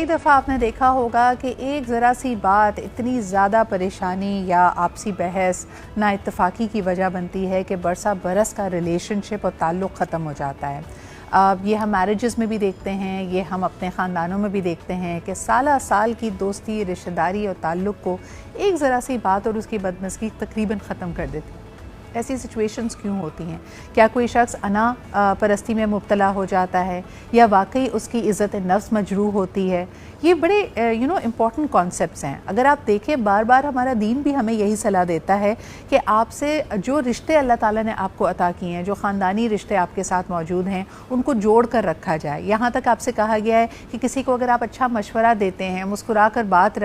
کئی دفعہ آپ نے دیکھا ہوگا کہ ایک ذرا سی بات اتنی زیادہ پریشانی یا آپسی بحث نا اتفاقی کی وجہ بنتی ہے کہ برسہ برس کا ریلیشن شپ اور تعلق ختم ہو جاتا ہے. یہ ہم میرجز میں بھی دیکھتے ہیں, یہ ہم اپنے خاندانوں میں بھی دیکھتے ہیں کہ سالہ سال کی دوستی, رشتہ داری اور تعلق کو ایک ذرا سی بات اور اس کی بدمزگی تقریباً ختم کر دیتی ہے. ایسی سچویشنز کیوں ہوتی ہیں؟ کیا کوئی شخص انا پرستی میں مبتلا ہو جاتا ہے یا واقعی اس کی عزت نفس مجروح ہوتی ہے؟ یہ بڑے امپورٹنٹ کانسیپٹس ہیں. اگر آپ دیکھیں بار بار ہمارا دین بھی ہمیں یہی صلاح دیتا ہے کہ آپ سے جو رشتے اللہ تعالیٰ نے آپ کو عطا کیے ہیں, جو خاندانی رشتے آپ کے ساتھ موجود ہیں, ان کو جوڑ کر رکھا جائے. یہاں تک آپ سے کہا گیا ہے کہ کسی کو اگر آپ اچھا مشورہ دیتے ہیں, مسکرا کر بات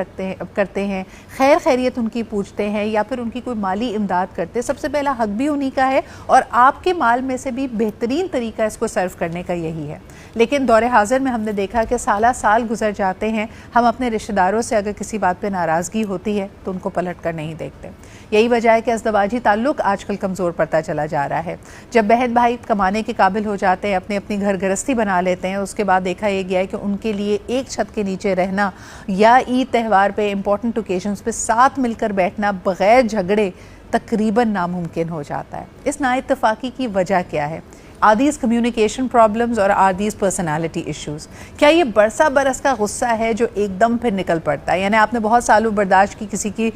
کرتے ہیں, خیر خیریت ان کی پوچھتے ہیں یا پھر ان کی کوئی مالی امداد کرتے, سب سے پہلا حق بھی انہی کا ہے اور آپ کے مال میں سے بھی بہترین طریقہ اس کو سرو کرنے کا یہی ہے. لیکن دور حاضر میں ہم نے دیکھا کہ سالہ سال گزر جاتے ہیں, ہم اپنے رشتہ داروں سے اگر کسی بات پہ ناراضگی ہوتی ہے تو ان کو پلٹ کر نہیں دیکھتے. یہی وجہ ہے کہ ازدواجی تعلق آج کل کمزور پڑتا چلا جا رہا ہے. جب بہن بھائی کمانے کے قابل ہو جاتے ہیں, اپنی گھر گرستی بنا لیتے ہیں, اس کے بعد دیکھا یہ گیا ہے کہ ان کے لیے ایک چھت کے نیچے رہنا یا عید تہوار پہ امپورٹنٹ اوکیشنز پہ ساتھ مل کر بیٹھنا بغیر جھگڑے تقریباً ناممکن ہو جاتا ہے. اس نا اتفاقی کی وجہ کیا ہے؟ Are these communication problems or are these personality issues؟ کیا یہ برسہ برس کا غصہ ہے جو ایک دم پھر نکل پڑتا ہے؟ یعنی آپ نے بہت سالوں برداشت کی کسی کی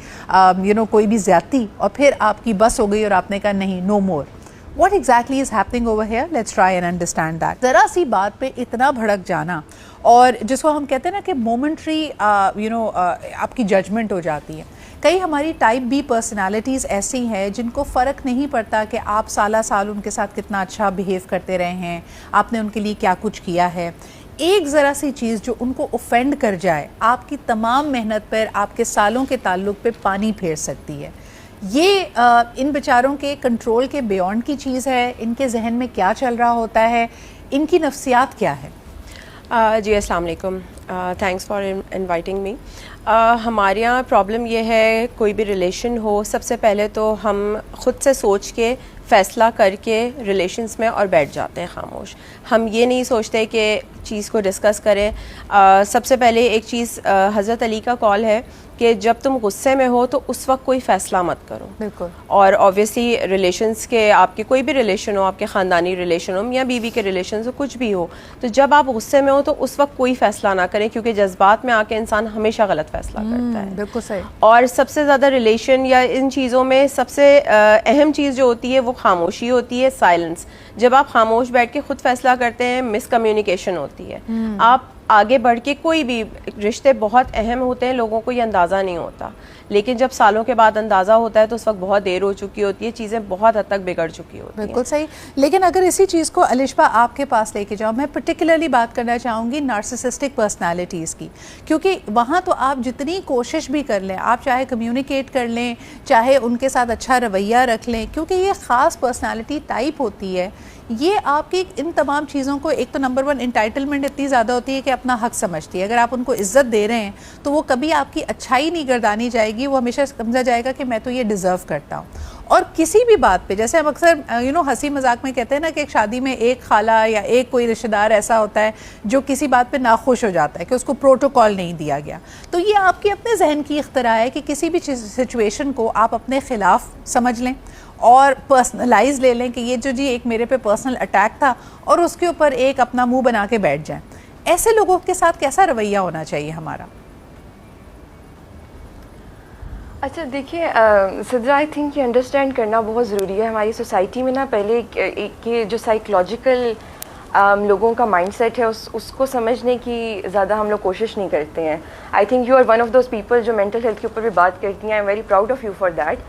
کوئی بھی زیادتی, اور پھر آپ کی بس ہو گئی اور آپ نے کہا نہیں, no more. What exactly is happening over here? Let's try and understand that. ذرا سی بات پہ اتنا بھڑک جانا, اور جس کو ہم کہتے ہیں نا کہ مومنٹری آپ کی ججمنٹ ہو جاتی ہے. کئی ہماری ٹائپ بی پرسنالٹیز ایسی ہیں جن کو فرق نہیں پڑتا کہ آپ سالہ سال ان کے ساتھ کتنا اچھا بیہیو کرتے رہے ہیں, آپ نے ان کے لیے کیا کچھ کیا ہے. ایک ذرا سی چیز جو ان کو اوفینڈ کر جائے, آپ کی تمام محنت پر, آپ کے سالوں کے تعلق پہ پانی پھیر سکتی ہے. یہ ان بیچاروں کے کنٹرول کے بیونڈ کی چیز ہے. ان کے ذہن میں کیا چل رہا ہوتا ہے, ان کی نفسیات کیا ہے؟ جی السلام علیکم, تھینکس فار انوائٹنگ می. ہمارے یہاں پرابلم یہ ہے, کوئی بھی ریلیشن ہو, سب سے پہلے تو ہم خود سے سوچ کے فیصلہ کر کے ریلیشنز میں اور بیٹھ جاتے ہیں خاموش. ہم یہ نہیں سوچتے کہ چیز کو ڈسکس کریں. سب سے پہلے ایک چیز حضرت علی کا کال ہے کہ جب تم غصے میں ہو تو اس وقت کوئی فیصلہ مت کرو. بالکل. اور اوبویسلی ریلیشنز کے, آپ کے کوئی بھی ریلیشن ہو, آپ کے خاندانی ریلیشن ہو, میاں بیوی کے ریلیشنز ہو, کچھ بھی ہو, تو جب آپ غصے میں ہو تو اس وقت کوئی فیصلہ نہ کریں, کیونکہ جذبات میں آ کے انسان ہمیشہ غلط فیصلہ کرتا ہے. بالکل صحیح. اور سب سے زیادہ ریلیشن یا ان چیزوں میں سب سے اہم چیز جو ہوتی ہے وہ خاموشی ہوتی ہے, سائلنس. جب آپ خاموش بیٹھ کے خود فیصلہ کرتے ہیں, مس کمیونیکیشن ہوتی ہے. آپ آگے بڑھ کے, کوئی بھی رشتے بہت اہم ہوتے ہیں, لوگوں کو یہ اندازہ نہیں ہوتا, لیکن جب سالوں کے بعد اندازہ ہوتا ہے تو اس وقت بہت دیر ہو چکی ہوتی ہے, چیزیں بہت حد تک بگڑ چکی ہوتی ہیں. بالکل صحیح. لیکن اگر اسی چیز کو الشبہ آپ کے پاس لے کے جاؤں, میں پرٹیکولرلی بات کرنا چاہوں گی نارسسسٹک پرسنالٹیز کی, کیونکہ وہاں تو آپ جتنی کوشش بھی کر لیں, آپ چاہے کمیونیکیٹ کر لیں, چاہے ان کے ساتھ اچھا رویہ رکھ لیں, کیونکہ یہ خاص پرسنالٹی ٹائپ ہوتی ہے, یہ آپ کی ان تمام چیزوں کو, ایک تو نمبر 1 انٹائٹلمنٹ اتنی زیادہ ہوتی ہے کہ اپنا حق سمجھتی ہے. اگر آپ ان کو عزت دے رہے ہیں تو وہ کبھی آپ کی اچھائی نہیں گردانی جائے گی, وہ ہمیشہ سمجھا جائے گا کہ میں تو یہ ڈیزرو کرتا ہوں. اور کسی بھی بات پہ, جیسے ہم اکثر ہنسی مذاق میں کہتے ہیں نا کہ ایک شادی میں ایک خالہ یا ایک کوئی رشتہ دار ایسا ہوتا ہے جو کسی بات پہ ناخوش ہو جاتا ہے کہ اس کو پروٹوکول نہیں دیا گیا. تو یہ آپ کے اپنے ذہن کی اختراع ہے کہ کسی بھی سچویشن کو آپ اپنے خلاف سمجھ لیں اور پرسنلائز لے لیں کہ یہ جو جی ایک میرے پہ پرسنل اٹیک تھا, اور اس کے اوپر ایک اپنا منہ بنا کے بیٹھ جائیں. ایسے لوگوں کے ساتھ کیسا رویہ ہونا چاہیے ہمارا؟ اچھا دیکھیے صدرا, آئی تھنک یہ انڈرسٹینڈ کرنا بہت ضروری ہے. ہماری سوسائٹی میں نا پہلے کہ جو سائیکلوجیکل لوگوں کا مائنڈ سیٹ ہے اس کو سمجھنے کی زیادہ ہم لوگ کوشش نہیں کرتے ہیں. I think you are one of those people جو مینٹل ہیلتھ کے اوپر بھی بات کرتی ہیں. I am very proud of you for that,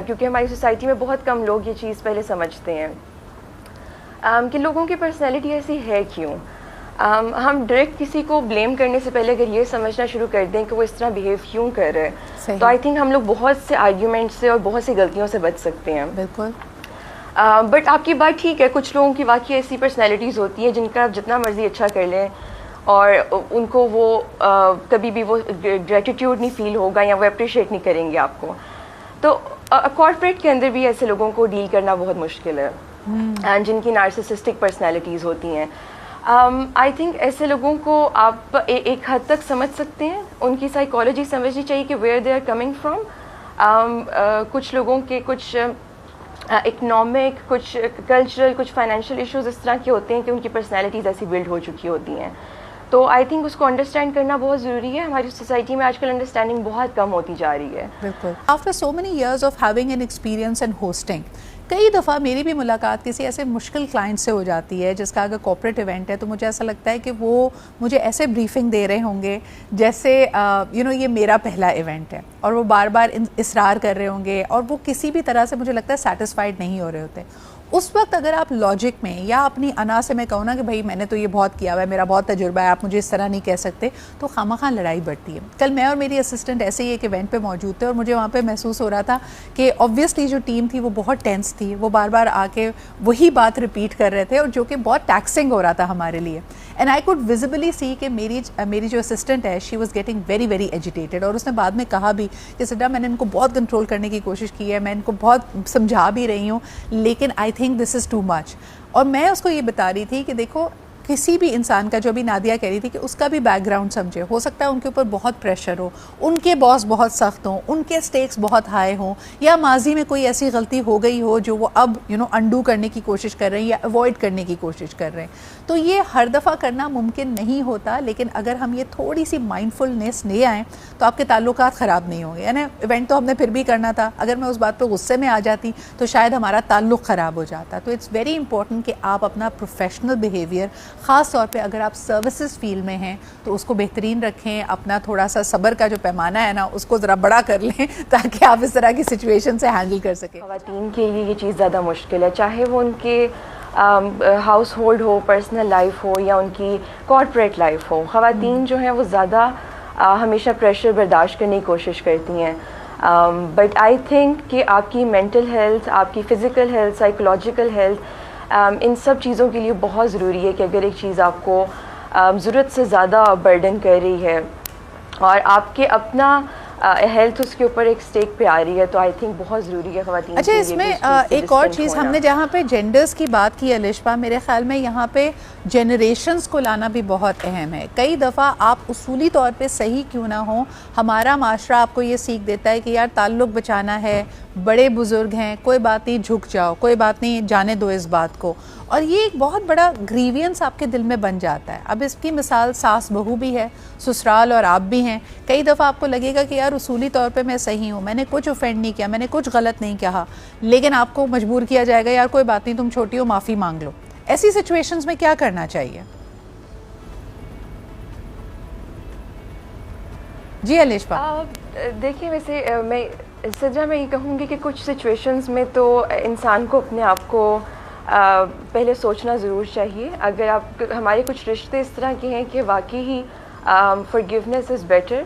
کیونکہ ہماری سوسائٹی میں بہت کم لوگ یہ چیز پہلے سمجھتے ہیں کہ لوگوں کی پرسنالٹی ایسی ہے کیوں. ہم ڈائریکٹ کسی کو بلیم کرنے سے پہلے اگر یہ سمجھنا شروع کر دیں کہ وہ اس طرح بیہیو کیوں کر رہے ہیں, تو آئی تھنک ہم لوگ بہت سے آرگیومنٹ سے اور بہت سی غلطیوں سے بچ سکتے ہیں. بالکل. بٹ آپ کی بات ٹھیک ہے, کچھ لوگوں کی واقعی ایسی پرسنالٹیز ہوتی ہیں جن کا آپ جتنا مرضی اچھا کر لیں اور ان کو وہ کبھی بھی وہ گریٹیٹیوڈ نہیں فیل ہوگا یا وہ اپریشیٹ نہیں کریں گے آپ کو. تو کارپوریٹ کے اندر بھی ایسے لوگوں کو ڈیل کرنا بہت مشکل ہے جن کی نارسسسٹک پرسنالٹیز ہوتی ہیں. آئی تھنک ایسے لوگوں کو آپ ایک حد تک سمجھ سکتے ہیں, ان کی سائیکالوجی سمجھنی چاہیے کہ where they are coming from. کچھ لوگوں کے کچھ اکنامک, کچھ کلچرل, کچھ فائنینشیل ایشوز اس طرح کے ہوتے ہیں کہ ان کی پرسنالٹیز ایسی بلڈ ہو چکی ہوتی ہیں. تو آئی تھنک اس کو انڈرسٹینڈ کرنا بہت ضروری ہے. ہماری سوسائٹی میں آج کل انڈرسٹینڈنگ بہت کم ہوتی جا رہی ہے. بالکل. After so many years of having an experience and hosting, کئی دفعہ میری بھی ملاقات کسی ایسے مشکل کلائنٹ سے ہو جاتی ہے جس کا اگر کارپوریٹ ایونٹ ہے تو مجھے ایسا لگتا ہے کہ وہ مجھے ایسے بریفنگ دے رہے ہوں گے جیسے یہ میرا پہلا ایونٹ ہے, اور وہ بار بار اصرار کر رہے ہوں گے, اور وہ کسی بھی طرح سے مجھے لگتا ہے سیٹسفائڈ نہیں ہو رہے ہوتے. اس وقت اگر آپ لاجک میں یا اپنی انا سے میں کہوں نا کہ بھائی میں نے تو یہ بہت کیا ہوا ہے, میرا بہت تجربہ ہے, آپ مجھے اس طرح نہیں کہہ سکتے, تو خواہ لڑائی بڑھتی ہے. کل میں اور میری اسسٹنٹ ایسے ہی ایک ایونٹ پہ موجود تھے, اور مجھے وہاں پہ محسوس ہو رہا تھا کہ آبویسلی جو ٹیم تھی وہ بہت ٹینس تھی, وہ بار بار آ کے وہی بات ریپیٹ کر رہے تھے, اور جو کہ بہت ٹیکسنگ ہو رہا تھا ہمارے لیے. اینڈ آئی کوڈ ویزیبلی سی کہ میری جو اسسٹنٹ ہے she was getting very very agitated, اور اس نے بعد میں کہا بھی کہ سڈا میں نے ان کو بہت کنٹرول کرنے کی کوشش کی ہے, میں ان کو بہت سمجھا بھی رہی ہوں, لیکن I think this is too much. اور میں اس کو یہ بتا رہی تھی کہ دیکھو کسی بھی انسان کا, جو بھی نادیہ کہہ رہی تھی کہ اس کا بھی بیک گراؤنڈ سمجھے, ہو سکتا ہے ان کے اوپر بہت پریشر ہو, ان کے باس بہت سخت ہوں, ان کے سٹیکس بہت ہائی ہوں, یا ماضی میں کوئی ایسی غلطی ہو گئی ہو جو وہ اب انڈو کرنے کی کوشش کر رہے ہیں یا اوائڈ کرنے کی کوشش کر رہے ہیں. تو یہ ہر دفعہ کرنا ممکن نہیں ہوتا, لیکن اگر ہم یہ تھوڑی سی مائنڈفلنس لے آئیں تو آپ کے تعلقات خراب نہیں ہوں گے. یعنی ایونٹ تو ہم نے پھر بھی کرنا تھا, اگر میں اس بات پہ غصے میں آ جاتی تو شاید ہمارا تعلق خراب ہو جاتا. تو اٹس ویری امپورٹنٹ کہ آپ اپنا پروفیشنل بیہیویئر, خاص طور پہ اگر آپ سروسز فیلڈ میں ہیں تو اس کو بہترین رکھیں, اپنا تھوڑا سا صبر کا جو پیمانہ ہے نا اس کو ذرا بڑا کر لیں تاکہ آپ اس طرح کی سچویشن سے ہینڈل کر سکیں. خواتین کے لیے یہ چیز زیادہ مشکل ہے, چاہے وہ ان کے ہاؤس ہولڈ ہو, پرسنل لائف ہو, یا ان کی کارپوریٹ لائف ہو. خواتین جو ہیں وہ زیادہ ہمیشہ پریشر برداشت کرنے کی کوشش کرتی ہیں. بٹ آئی تھنک کہ آپ کی مینٹل ہیلتھ, آپ کی فزیکل ہیلتھ, سائیکولوجیکل ہیلتھ, ان سب چیزوں کے لیے بہت ضروری ہے کہ اگر ایک چیز آپ کو ضرورت سے زیادہ برڈن کر رہی ہے اور آپ کے اپنا ہیلتھ اس کے اوپر ایک سٹیک پہ آ رہی ہے, تو آئی تھنک بہت ضروری ہے خواتین. اچھا, اس میں ایک اور چیز ہم نے جہاں پہ جینڈرز کی بات کی الشفا, میرے خیال میں یہاں پہ جنریشنز کو لانا بھی بہت اہم ہے. کئی دفعہ آپ اصولی طور پہ صحیح کیوں نہ ہوں, ہمارا معاشرہ آپ کو یہ سیکھ دیتا ہے کہ یار تعلق بچانا ہے, بڑے بزرگ ہیں, کوئی بات نہیں جھک جاؤ, کوئی بات نہیں جانے دو اس بات کو, اور یہ ایک بہت بڑا گریوینس آپ کے دل میں بن جاتا ہے. اب اس کی مثال ساس بہو بھی ہے, سسرال اور آپ بھی ہیں. کئی دفعہ آپ کو لگے گا کہ یار اصولی طور پہ میں صحیح ہوں, میں نے کچھ اوفینڈ نہیں کیا, میں نے کچھ غلط نہیں کہا, لیکن آپ کو مجبور کیا جائے گا یار کوئی بات نہیں تم چھوٹی ہو, معافی مانگ لو. ایسی سچویشنز میں کیا کرنا چاہیے؟ جی الشفا. دیکھیے ویسے میں سجا میں یہ کہوں گی کہ کچھ سچویشنز میں تو انسان کو اپنے آپ کو پہلے سوچنا ضرور چاہیے. اگر آپ, ہمارے کچھ رشتے اس طرح کے ہیں کہ واقعی ہی forgiveness از بیٹر.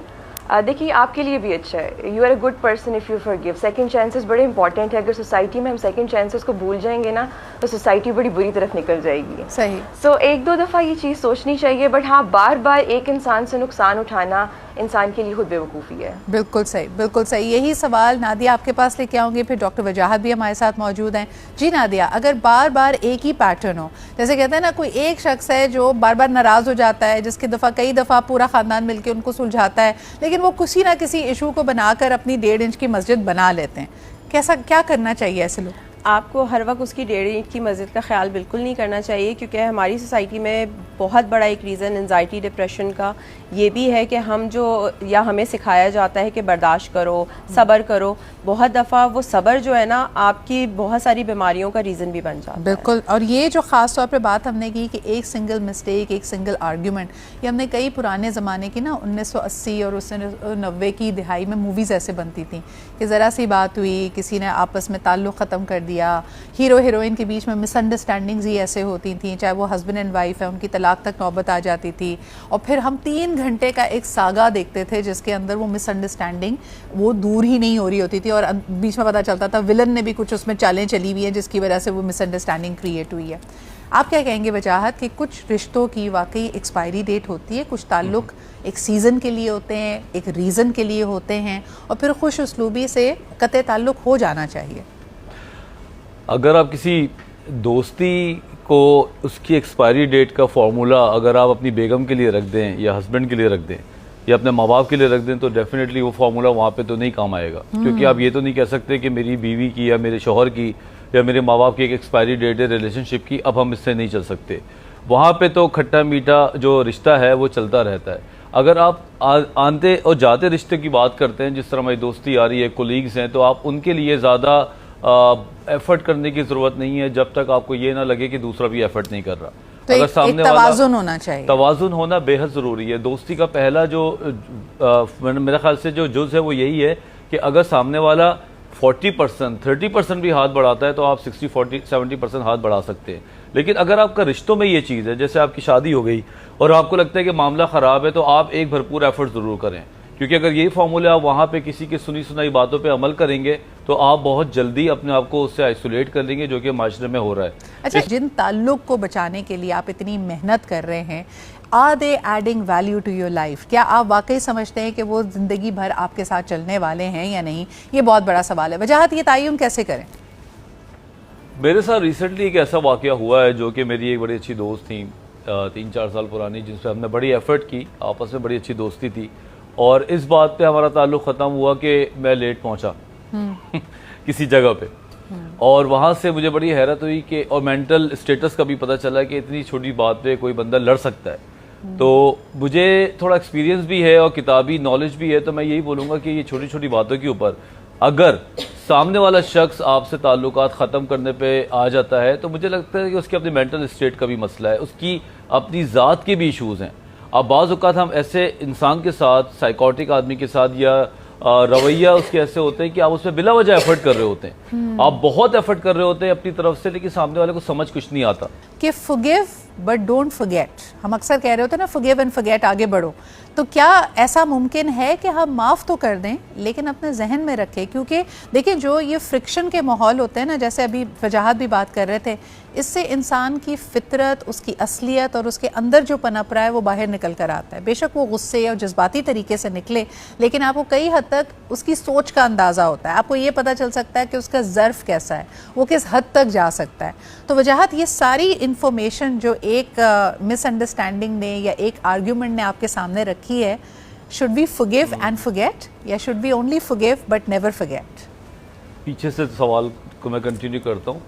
دیکھیے آپ کے لیے بھی اچھا ہے, you are a good person if you forgive. Second chances بڑے امپورٹنٹ ہیں. اگر سوسائٹی میں ہم سیکنڈ چانسز کو بھول جائیں گے نا تو سوسائٹی بڑی بری طرف نکل جائے گی. صحیح. سو ایک دو دفعہ یہ چیز سوچنی چاہیے, بٹ ہاں بار بار ایک انسان سے نقصان اٹھانا انسان کے لیے خود بیوقوفی ہے. بالکل صحیح, بالکل صحیح. یہی سوال نادیہ آپ کے پاس لے کے آؤں گے, پھر ڈاکٹر وجاہت بھی ہمارے ساتھ موجود ہیں. جی نادیہ, اگر بار بار ایک ہی پیٹرن ہو, جیسے کہتے ہیں نا کوئی ایک شخص ہے جو بار بار ناراض ہو جاتا ہے, جس کی دفعہ کئی دفعہ پورا خاندان مل کے ان کو سلجھاتا ہے, لیکن وہ کسی نہ کسی ایشو کو بنا کر اپنی 1.5 انچ کی مسجد بنا لیتے ہیں, کیا کرنا چاہیے ایسے لوگ؟ آپ کو ہر وقت اس کی 1.5 انچ کی مسجد کا خیال بالکل نہیں کرنا چاہیے, کیونکہ ہماری سوسائٹی میں بہت بڑا ایک ریزن انزائٹی ڈپریشن کا یہ بھی ہے کہ ہم جو, یا ہمیں سکھایا جاتا ہے کہ برداشت کرو, صبر کرو. بہت دفعہ وہ صبر جو ہے نا آپ کی بہت ساری بیماریوں کا ریزن بھی بن جاتا ہے. بالکل. اور یہ جو خاص طور پہ بات ہم نے کی کہ ایک سنگل مسٹیک, ایک سنگل آرگیومنٹ, یہ ہم نے کئی پرانے زمانے کی نا 1980 اور 1990 کی دہائی میں موویز ایسے بنتی تھیں کہ ذرا سی بات ہوئی, کسی نے آپس میں تعلق ختم کر دیا, ہیرو ہیروئن کے بیچ میں مس انڈرسٹینڈنگز ہی ایسے ہوتی تھیں, چاہے وہ ہسبینڈ اینڈ وائف ہے, ان کی طلاق تک نوبت آ جاتی تھی, اور پھر ہم 3 گھنٹے کا ایک ساگا دیکھتے تھے جس کے اندر وہ مس انڈرسٹینڈنگ وہ دور ہی نہیں ہو رہی ہوتی تھی, اور بیچ میں پتہ چلتا تھا ولن نے بھی کچھ اس میں چالیں چلی ہوئی ہیں جس کی وجہ سے وہ مس انڈرسٹینڈنگ کریٹ ہوئی ہے. آپ کیا کہیں گے وجاہت کہ کچھ رشتوں کی واقعی ایکسپائری ڈیٹ ہوتی ہے, کچھ تعلق ایک سیزن کے لیے ہوتے ہیں, ایک ریزن کے لیے ہوتے ہیں, اور پھر خوش اسلوبی سے قطع تعلق ہو جانا چاہیے؟ اگر آپ کسی دوستی کو اس کی ایکسپائری ڈیٹ کا فارمولا اگر آپ اپنی بیگم کے لیے رکھ دیں یا ہسبینڈ کے لیے رکھ دیں یا اپنے ماں باپ کے لیے رکھ دیں تو ڈیفینیٹلی وہ فارمولا وہاں پہ تو نہیں کام آئے گا، کیونکہ آپ یہ تو نہیں کہہ سکتے کہ میری بیوی کی یا میرے شوہر کی یا میرے ماں باپ کی ایک ایکسپائری ڈیٹ ہے ریلیشن شپ کی، اب ہم اس سے نہیں چل سکتے. وہاں پہ تو کھٹا میٹھا جو رشتہ ہے وہ چلتا رہتا ہے. اگر آپ آتے اور جاتے رشتے کی بات کرتے ہیں، جس طرح ہماری دوستی آ رہی ہے، کولیگز ہیں، تو آپ ان کے لیے زیادہ ایفرٹ کرنے کی ضرورت نہیں ہے جب تک آپ کو یہ نہ لگے کہ دوسرا بھی ایفرٹ نہیں کر رہا. تو ایک توازن ہونا چاہیے. توازن ہونا بے حد ضروری ہے. دوستی کا پہلا جو میرے خیال سے جو جز ہے وہ یہی ہے کہ اگر سامنے والا 40% 30% بھی ہاتھ بڑھاتا ہے تو آپ 60-40-70% ہاتھ بڑھا سکتے ہیں. لیکن اگر آپ کا رشتوں میں یہ چیز ہے، جیسے آپ کی شادی ہو گئی اور آپ کو لگتا ہے کہ معاملہ خراب ہے، تو آپ ایک بھرپور ایفرٹ ضرور کریں، کیونکہ اگر یہی فارمولا آپ وہاں پہ کسی کی سنی سنائی باتوں پہ عمل کریں گے تو آپ بہت جلدی اپنے آپ کو اس سے آئسولیٹ کر لیں گے، جو کہ معاشرے میں ہو رہا ہے. اچھا، جن تعلق کو بچانے کے لیے آپ اتنی محنت کر رہے ہیں، are they adding value to your life؟ کیا آپ واقعی سمجھتے ہیں کہ وہ زندگی بھر آپ کے ساتھ چلنے والے ہیں یا نہیں؟ یہ بہت بڑا سوال ہے. وجاہت یہ تعین کیسے کریں؟ میرے ساتھ ریسنٹلی ایک ایسا واقعہ ہوا ہے جو کہ میری ایک بڑی اچھی دوست تھیں 3-4 سال پرانی، جن سے ہم نے بڑی ایفرٹ کی، آپس میں بڑی اچھی دوستی تھی، اور اس بات پہ ہمارا تعلق ختم ہوا کہ میں لیٹ پہنچا کسی جگہ پہ، اور وہاں سے مجھے بڑی حیرت ہوئی کہ اور مینٹل اسٹیٹس کا بھی پتہ چلا کہ اتنی چھوٹی بات پہ کوئی بندہ لڑ سکتا ہے. تو مجھے تھوڑا ایکسپیرینس بھی ہے اور کتابی نالج بھی ہے، تو میں یہی بولوں گا کہ یہ چھوٹی چھوٹی باتوں کے اوپر اگر سامنے والا شخص آپ سے تعلقات ختم کرنے پہ آ جاتا ہے تو مجھے لگتا ہے کہ اس کی اپنی مینٹل اسٹیٹ کا بھی مسئلہ ہے، اس کی اپنی ذات کے بھی ایشوز ہیں. اب بعض اوقات ہم ایسے انسان کے ساتھ، سائیکوٹک آدمی کے ساتھ، یا رویہ اس کے ایسے ہوتے ہیں کہ آپ اس پہ بلا وجہ ایفرٹ کر رہے ہوتے ہیں، آپ بہت ایفرٹ کر رہے ہوتے ہیں اپنی طرف سے، لیکن سامنے والے کو سمجھ کچھ نہیں آتا. کہ forgive but don't forget. ہم اکثر کہہ رہے ہوتے ہیں نا forgive and forget، آگے بڑھو. تو کیا ایسا ممکن ہے کہ ہم معاف تو کر دیں لیکن اپنے ذہن میں رکھیں؟ کیونکہ دیکھیں جو یہ فرکشن کے ماحول ہوتے ہیں نا، جیسے ابھی وجاہت بھی بات کر رہے تھے، اس سے انسان کی فطرت، اس کی اصلیت اور اس کے اندر جو پنپ رہا ہے وہ باہر نکل کر آتا ہے. بے شک وہ غصے اور جذباتی طریقے سے نکلے، لیکن آپ کو کئی حد تک اس کی سوچ کا اندازہ ہوتا ہے. آپ کو یہ پتہ چل سکتا ہے کہ اس کا ظرف کیسا ہے، وہ کس حد تک جا سکتا ہے. تو وجاہت یہ ساری انفارمیشن جو ایک مس انڈرسٹینڈنگ نے یا ایک آرگیومنٹ نے آپ کے سامنے رکھی ہے، should we forgive and forget یا should we only forgive but never forget؟ پیچھے سے سوال کو میں کنٹینیو کرتا ہوں.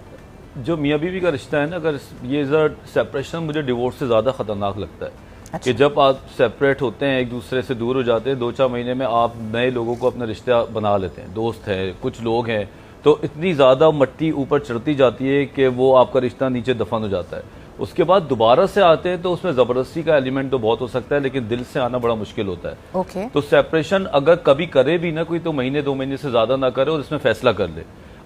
جو میاں بیوی کا رشتہ ہے نا، اگر یہ سیپریشن مجھے ڈیورس سے زیادہ خطرناک لگتا ہے. کہ جب آپ سیپریٹ ہوتے ہیں، ایک دوسرے سے دور ہو جاتے ہیں، 2-4 مہینے میں آپ نئے لوگوں کو اپنا رشتہ بنا لیتے ہیں، دوست ہیں، کچھ لوگ ہیں، تو اتنی زیادہ مٹی اوپر چڑھتی جاتی ہے کہ وہ آپ کا رشتہ نیچے دفن ہو جاتا ہے. اس کے بعد دوبارہ سے آتے ہیں تو اس میں زبردستی کا ایلیمنٹ تو بہت ہو سکتا ہے، لیکن دل سے آنا بڑا مشکل ہوتا ہے. تو سیپریشن اگر کبھی کرے بھی نہ کوئی تو 1-2 مہینے سے زیادہ نہ کرے اور اس میں فیصلہ کر لے.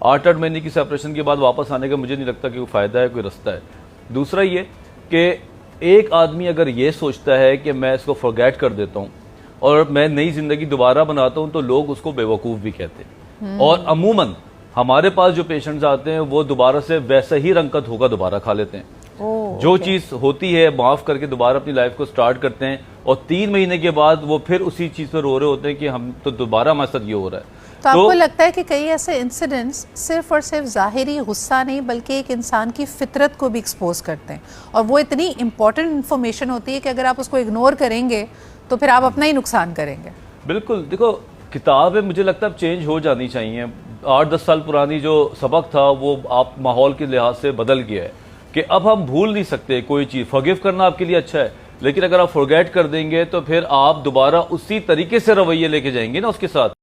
8 مہینے کی سیپریشن کے بعد واپس آنے کا مجھے نہیں لگتا کہ کوئی فائدہ ہے، کوئی رستہ ہے. دوسرا یہ کہ ایک آدمی اگر یہ سوچتا ہے کہ میں اس کو فرگیٹ کر دیتا ہوں اور میں نئی زندگی دوبارہ بناتا ہوں، تو لوگ اس کو بے وقوف بھی کہتے ہیں. اور عموماً ہمارے پاس جو پیشنٹس آتے ہیں وہ دوبارہ سے ویسا ہی رنگ کا دھوکہ دوبارہ کھا لیتے ہیں. جو چیز ہوتی ہے معاف کر کے دوبارہ اپنی لائف کو سٹارٹ کرتے ہیں، اور 3 مہینے کے بعد وہ پھر اسی چیز پہ رو رہے ہوتے ہیں کہ ہم تو دوبارہ ہمارے ساتھ یہ ہو رہا ہے. تو آپ کو لگتا ہے کہ کئی ایسے انسیڈنٹس صرف اور صرف ظاہری غصہ نہیں بلکہ ایک انسان کی فطرت کو بھی ایکسپوز کرتے ہیں، اور وہ اتنی امپورٹنٹ انفارمیشن ہوتی ہے کہ اگر آپ اس کو اگنور کریں گے تو پھر آپ اپنا ہی نقصان کریں گے. بالکل. دیکھو کتابیں مجھے لگتا ہے اب چینج ہو جانی چاہیے. 8-10 سال پرانی جو سبق تھا وہ آپ ماحول کے لحاظ سے بدل گیا ہے کہ اب ہم بھول نہیں سکتے کوئی چیز. فورگیو کرنا آپ کے لیے اچھا ہے، لیکن اگر آپ فورگیٹ کر دیں گے تو پھر آپ دوبارہ اسی طریقے سے رویے لے کے جائیں گے نا اس کے ساتھ.